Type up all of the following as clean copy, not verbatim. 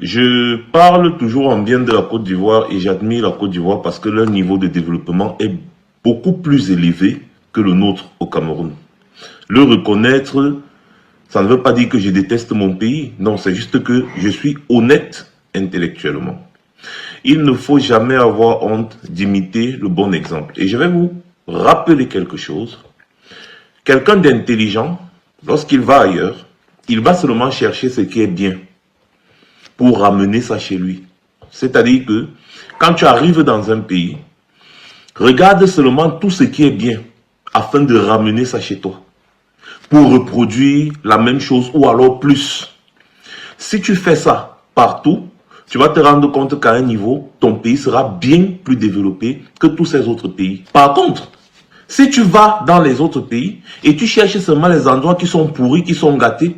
Je parle toujours en bien de la Côte d'Ivoire et j'admire la Côte d'Ivoire parce que leur niveau de développement est beaucoup plus élevé que le nôtre au Cameroun. Le reconnaître, ça ne veut pas dire que je déteste mon pays. Non, c'est juste que je suis honnête intellectuellement. Il ne faut jamais avoir honte d'imiter le bon exemple. Et je vais vous rappeler quelque chose. Quelqu'un d'intelligent, lorsqu'il va ailleurs, il va seulement chercher ce qui est bien pour ramener ça chez lui. C'est-à-dire que quand tu arrives dans un pays, regarde seulement tout ce qui est bien afin de ramener ça chez toi pour reproduire la même chose ou alors plus. Si tu fais ça partout, tu vas te rendre compte qu'à un niveau, ton pays sera bien plus développé que tous ces autres pays. Par contre, si tu vas dans les autres pays et tu cherches seulement les endroits qui sont pourris, qui sont gâtés,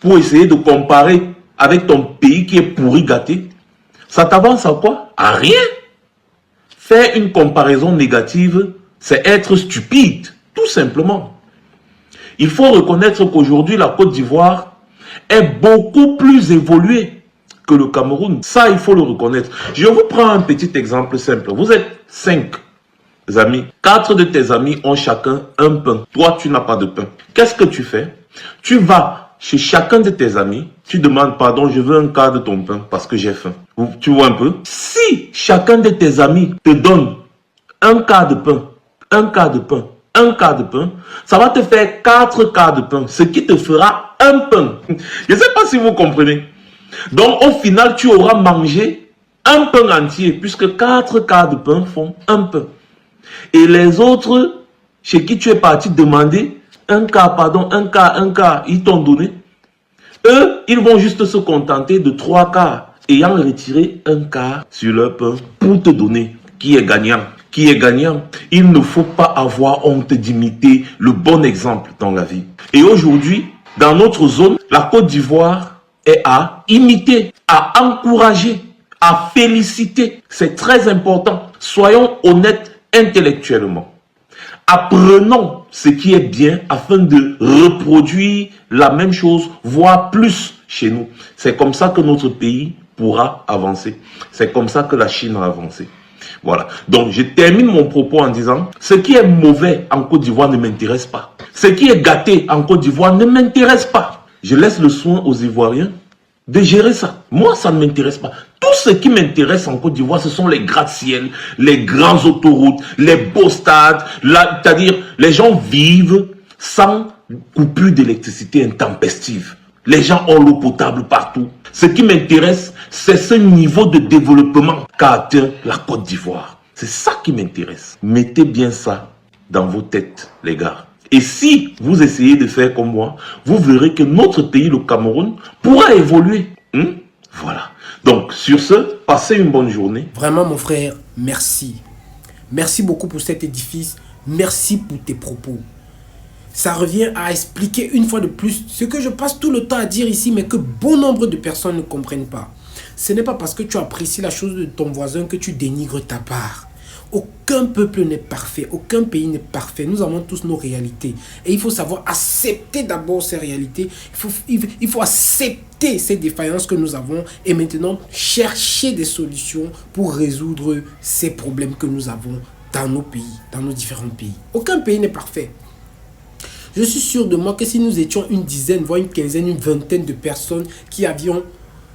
pour essayer de comparer avec ton pays qui est pourri, gâté, ça t'avance à quoi? À rien. Faire une comparaison négative, c'est être stupide, tout simplement. Il faut reconnaître qu'aujourd'hui, la Côte d'Ivoire est beaucoup plus évoluée que le Cameroun. Ça, il faut le reconnaître. Je vous prends un petit exemple simple. Vous êtes 5 amis. 4 de tes amis ont chacun un pain. Toi, tu n'as pas de pain. Qu'est-ce que tu fais? Tu vas chez chacun de tes amis, tu demandes pardon, je veux un quart de ton pain parce que j'ai faim. Tu vois un peu? Si chacun de tes amis te donne un quart de pain, un quart de pain, un quart de pain, ça va te faire 4 quarts de pain, ce qui te fera un pain. Je ne sais pas si vous comprenez. Donc au final, tu auras mangé un pain entier puisque 4 quarts de pain font un pain. Et les autres, chez qui tu es parti demander un quart, pardon, un quart, ils t'ont donné. Eux, ils vont juste se contenter de 3 quarts, ayant retiré un quart sur leur pain pour te donner. Qui est gagnant? Qui est gagnant? Il ne faut pas avoir honte d'imiter le bon exemple dans la vie. Et aujourd'hui, dans notre zone, la Côte d'Ivoire est à imiter, à encourager, à féliciter. C'est très important. Soyons honnêtes intellectuellement. Apprenons ce qui est bien afin de reproduire la même chose, voire plus chez nous. C'est comme ça que notre pays pourra avancer. C'est comme ça que la Chine a avancé. Voilà. Donc, je termine mon propos en disant, ce qui est mauvais en Côte d'Ivoire ne m'intéresse pas. Ce qui est gâté en Côte d'Ivoire ne m'intéresse pas. Je laisse le soin aux Ivoiriens de gérer ça. Moi, ça ne m'intéresse pas. Tout ce qui m'intéresse en Côte d'Ivoire, ce sont les gratte-ciel, les grandes autoroutes, les beaux stades. C'est-à-dire, les gens vivent sans coupure d'électricité intempestive. Les gens ont l'eau potable partout. Ce qui m'intéresse, c'est ce niveau de développement qu'a atteint la Côte d'Ivoire. C'est ça qui m'intéresse. Mettez bien ça dans vos têtes, les gars. Et si vous essayez de faire comme moi, vous verrez que notre pays, le Cameroun, pourra évoluer. Voilà. Donc, sur ce, passez une bonne journée. Vraiment, mon frère, merci. Merci beaucoup pour cet édifice. Merci pour tes propos. Ça revient à expliquer une fois de plus ce que je passe tout le temps à dire ici, mais que bon nombre de personnes ne comprennent pas. Ce n'est pas parce que tu apprécies la chose de ton voisin que tu dénigres ta part. Aucun peuple n'est parfait, aucun pays n'est parfait. Nous avons tous nos réalités. Et il faut savoir accepter d'abord ces réalités. Il faut accepter ces défaillances que nous avons et maintenant chercher des solutions pour résoudre ces problèmes que nous avons dans nos pays, dans nos différents pays. Aucun pays n'est parfait. Je suis sûr de moi que si nous étions une dizaine, voire une quinzaine, une vingtaine de personnes qui avions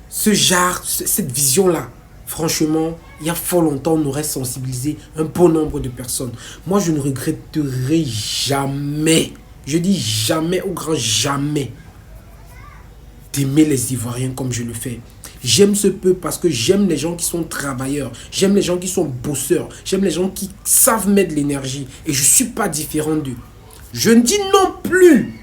ce genre, cette vision-là, franchement, il y a fort longtemps, on aurait sensibilisé un bon nombre de personnes. Moi, je ne regretterai jamais, je dis jamais au grand jamais, d'aimer les Ivoiriens comme je le fais. J'aime ce peuple parce que j'aime les gens qui sont travailleurs, j'aime les gens qui sont bosseurs, j'aime les gens qui savent mettre de l'énergie et je ne suis pas différent d'eux. Je ne dis non plus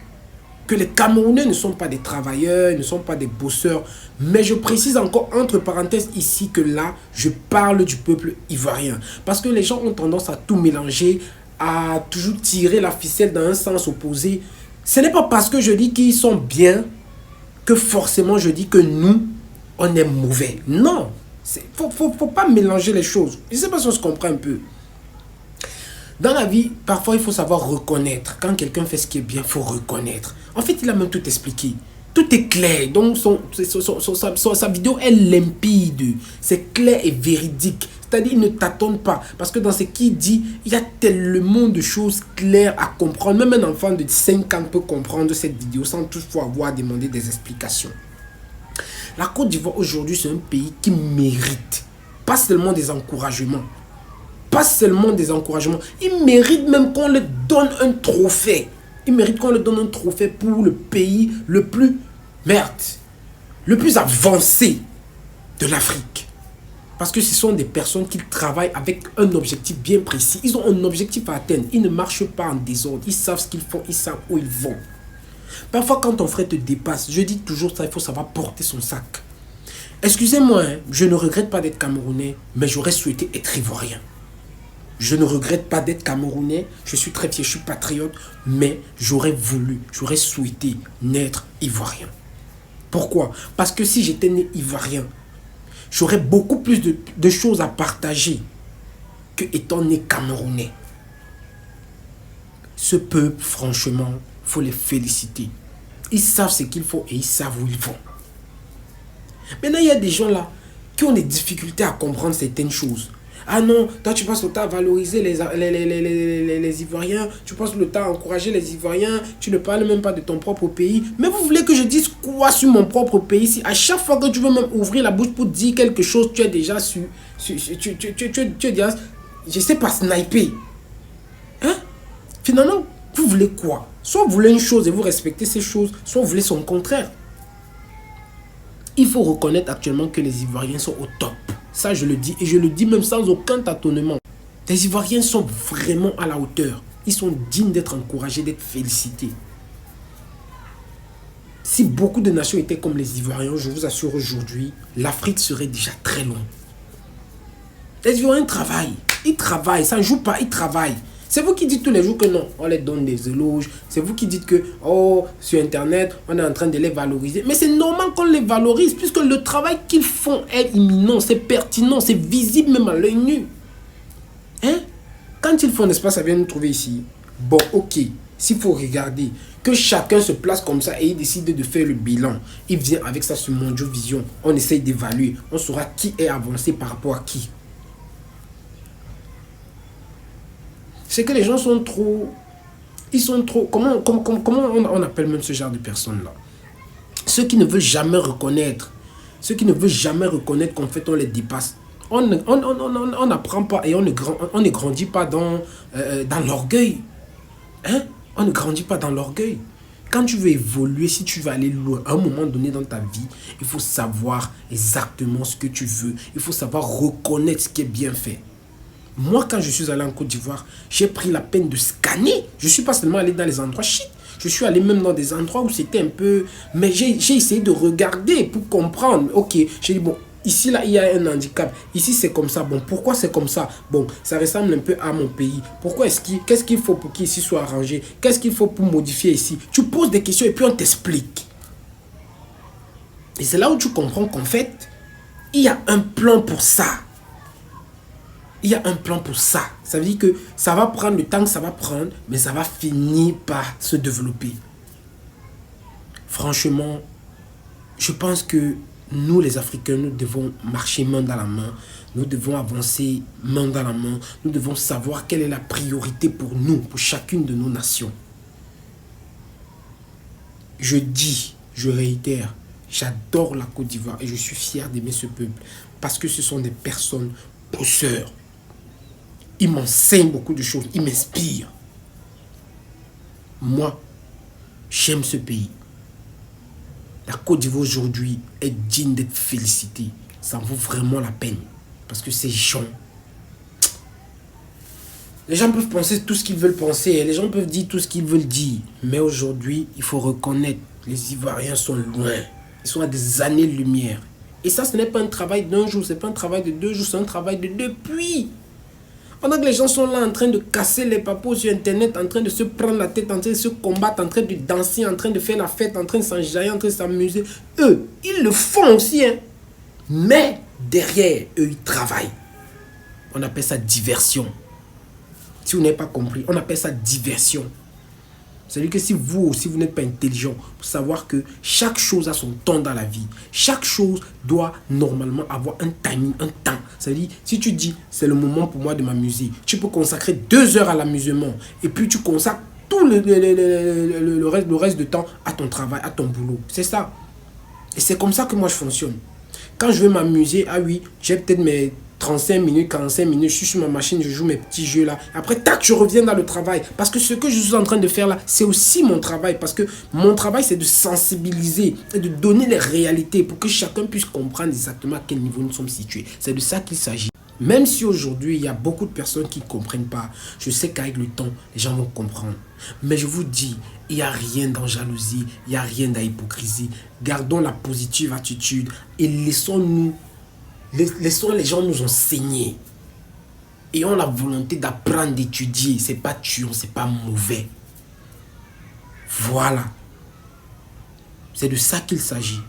que les Camerounais ne sont pas des travailleurs, ne sont pas des bosseurs. Mais je précise encore entre parenthèses ici que là, je parle du peuple ivoirien. Parce que les gens ont tendance à tout mélanger, à toujours tirer la ficelle dans un sens opposé. Ce n'est pas parce que je dis qu'ils sont bien que forcément je dis que nous, on est mauvais. Non, faut pas mélanger les choses. Je ne sais pas si on se comprend un peu. Dans la vie, parfois, il faut savoir reconnaître. Quand quelqu'un fait ce qui est bien, il faut reconnaître. En fait, il a même tout expliqué. Tout est clair. Donc, sa vidéo est limpide. C'est clair et véridique. C'est-à-dire, il ne tâtonne pas. Parce que dans ce qu'il dit, il y a tellement de choses claires à comprendre. Même un enfant de 5 ans peut comprendre cette vidéo sans toutefois avoir demandé des explications. La Côte d'Ivoire aujourd'hui, c'est un pays qui mérite pas seulement des encouragements. Pas seulement des encouragements. Il mérite même qu'on lui donne un trophée. Il mérite qu'on lui donne un trophée pour le pays le plus le plus avancé de l'Afrique. Parce que ce sont des personnes qui travaillent avec un objectif bien précis. Ils ont un objectif à atteindre. Ils ne marchent pas en désordre. Ils savent ce qu'ils font. Ils savent où ils vont. Parfois, quand ton frère te dépasse, je dis toujours ça, il faut savoir porter son sac. Excusez-moi, hein, je ne regrette pas d'être Camerounais, mais j'aurais souhaité être Ivoirien. Je ne regrette pas d'être Camerounais, je suis très fier, je suis patriote, mais j'aurais souhaité naître Ivoirien. Pourquoi? Parce que si j'étais né Ivoirien, j'aurais beaucoup plus de choses à partager que étant né Camerounais. Ce peuple, franchement, il faut les féliciter. Ils savent ce qu'il faut et ils savent où ils vont. Maintenant, il y a des gens là qui ont des difficultés à comprendre certaines choses. Ah non, toi tu passes le temps à valoriser les Ivoiriens, tu passes le temps à encourager les Ivoiriens, tu ne parles même pas de ton propre pays. Mais vous voulez que je dise quoi sur mon propre pays? Si à chaque fois que tu veux même ouvrir la bouche pour dire quelque chose, tu es déjà tu es déjà, je sais pas, sniper. Hein? Finalement, vous voulez quoi? Soit vous voulez une chose et vous respectez ces choses, soit vous voulez son contraire. Il faut reconnaître actuellement que les Ivoiriens sont au top. Ça, je le dis. Et je le dis même sans aucun tâtonnement. Les Ivoiriens sont vraiment à la hauteur. Ils sont dignes d'être encouragés, d'être félicités. Si beaucoup de nations étaient comme les Ivoiriens, je vous assure aujourd'hui, l'Afrique serait déjà très loin. Les Ivoiriens travaillent. Ils travaillent. Ça ne joue pas, ils travaillent. C'est vous qui dites tous les jours que non, on les donne des éloges. C'est vous qui dites que, oh, sur Internet, on est en train de les valoriser. Mais c'est normal qu'on les valorise, puisque le travail qu'ils font est imminent, c'est pertinent, c'est visible même à l'œil nu. Hein? Quand ils font, n'est-ce pas, ça vient nous trouver ici. Bon, ok, s'il faut regarder, que chacun se place comme ça et il décide de faire le bilan. Il vient avec ça sur Mondio Vision. On essaye d'évaluer. On saura qui est avancé par rapport à qui. C'est que les gens sont trop... Ils sont trop... Comment on appelle même ce genre de personnes-là? Ceux qui ne veulent jamais reconnaître. Ceux qui ne veulent jamais reconnaître qu'en fait on les dépasse. On n'apprend pas et on ne grandit pas dans l'orgueil. Hein? On ne grandit pas dans l'orgueil. Quand tu veux évoluer, si tu veux aller loin, à un moment donné dans ta vie, il faut savoir exactement ce que tu veux. Il faut savoir reconnaître ce qui est bien fait. Moi, quand je suis allé en Côte d'Ivoire, j'ai pris la peine de scanner. Je ne suis pas seulement allé dans les endroits shit. Je suis allé même dans des endroits où c'était un peu... Mais j'ai essayé de regarder pour comprendre. Ok, j'ai dit, bon, ici, là, il y a un handicap. Ici, c'est comme ça. Bon, pourquoi c'est comme ça? Bon, ça ressemble un peu à mon pays. Pourquoi qu'est-ce qu'il faut pour qu'ici soit arrangé? Qu'est-ce qu'il faut pour modifier ici? Tu poses des questions et puis on t'explique. Et c'est là où tu comprends qu'en fait, il y a un plan pour ça. Il y a un plan pour ça. Ça veut dire que ça va prendre le temps que ça va prendre, mais ça va finir par se développer. Franchement, je pense que nous, les Africains, nous devons marcher main dans la main. Nous devons avancer main dans la main. Nous devons savoir quelle est la priorité pour nous, pour chacune de nos nations. Je dis, je réitère, j'adore la Côte d'Ivoire et je suis fier d'aimer ce peuple parce que ce sont des personnes bosseurs. Ils m'enseignent beaucoup de choses, ils m'inspirent. Moi, j'aime ce pays. La Côte d'Ivoire aujourd'hui est digne d'être félicitée. Ça en vaut vraiment la peine. Parce que ces gens... Les gens peuvent penser tout ce qu'ils veulent penser. Les gens peuvent dire tout ce qu'ils veulent dire. Mais aujourd'hui, il faut reconnaître, les Ivoiriens sont loin. Ils sont à des années-lumière. Et ça, ce n'est pas un travail d'un jour, ce n'est pas un travail de 2 jours, c'est un travail de depuis. Pendant que les gens sont là en train de casser les papos sur Internet, en train de se prendre la tête, en train de se combattre, en train de danser, en train de faire la fête, en train de s'enjailler, en train de s'amuser. Eux, ils le font aussi. Hein. Mais derrière, eux, ils travaillent. On appelle ça diversion. Si vous n'avez pas compris, on appelle ça diversion. C'est-à-dire que si vous aussi, vous n'êtes pas intelligent, pour savoir que chaque chose a son temps dans la vie. Chaque chose doit normalement avoir un timing, un temps. C'est-à-dire, si tu dis, c'est le moment pour moi de m'amuser, tu peux consacrer 2 heures à l'amusement. Et puis, tu consacres tout le reste du temps à ton travail, à ton boulot. C'est ça. Et c'est comme ça que moi, je fonctionne. Quand je veux m'amuser, ah oui, j'ai peut-être mes 35 minutes, 45 minutes, je suis sur ma machine, je joue mes petits jeux là. Après, tac, je reviens dans le travail. Parce que ce que je suis en train de faire là, c'est aussi mon travail. Parce que mon travail, c'est de sensibiliser et de donner les réalités pour que chacun puisse comprendre exactement à quel niveau nous sommes situés. C'est de ça qu'il s'agit. Même si aujourd'hui, il y a beaucoup de personnes qui ne comprennent pas, je sais qu'avec le temps, les gens vont comprendre. Mais je vous dis, il n'y a rien dans jalousie, il n'y a rien dans hypocrisie. Gardons la positive attitude et laissons les gens nous enseigner. Ayons la volonté d'apprendre, d'étudier. C'est pas tuant, c'est pas mauvais. Voilà. C'est de ça qu'il s'agit.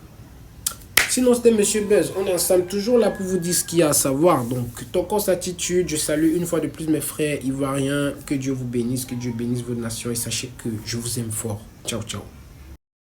Sinon, c'était Monsieur Buzz. On est ensemble toujours là pour vous dire ce qu'il y a à savoir. Donc, Tokos Attitude, je salue une fois de plus mes frères ivoiriens. Que Dieu vous bénisse, que Dieu bénisse vos nations et sachez que je vous aime fort. Ciao, ciao.